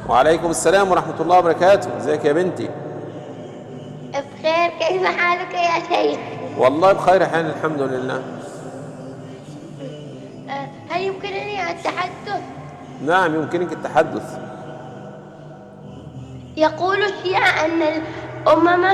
وعليكم السلام ورحمة الله وبركاته. ازيك يا بنتي؟ بخير، كيف حالك يا شيخ؟ والله بخير حال الحمد لله. هل يمكنني التحدث؟ نعم يمكنك التحدث. يقول الشيعة أن الأمم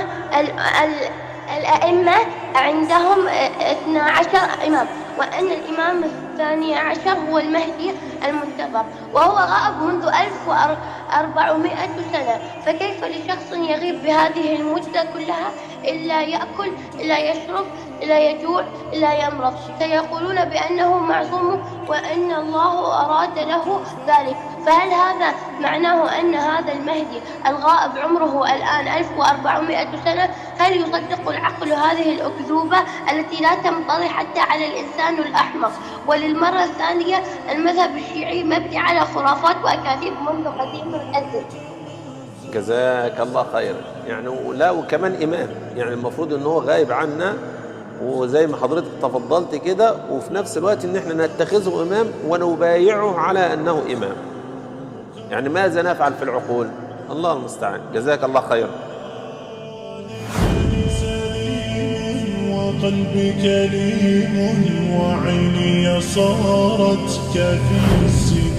الأئمة عندهم 12 إمام، وأن الإمام الثاني عشر هو المهدي المنتظر، وهو غائب منذ 1400 سنة. فكيف لشخص يغيب بهذه المدة كلها إلا يأكل إلا يشرب إلا يجوع إلا يمرض؟ سيقولون بأنه معصوم وأن الله أراد له ذلك. فهل هذا معناه أن هذا المهدي الغائب عمره الآن 1400 سنة؟ هل يصدق العقل هذه الأكذوبة التي لا تنطلي حتى على الإنسان الأحمق؟ وللمرة الثانية، المذهب الشيعي مبني على خرافات وأكاذيب منذ قديم الأزل. جزاك الله خير. يعني لا، وكمان إمام، يعني المفروض إن هو غايب عنا، وزي ما حضرتك تفضلت كده، وفي نفس الوقت إن احنا نتخذه إمام ونبايعه على أنه إمام. يعني ماذا نفعل في العقول؟ الله المستعان. جزاك الله خير. وقلبي كريم وعيني صارت كفي السنين.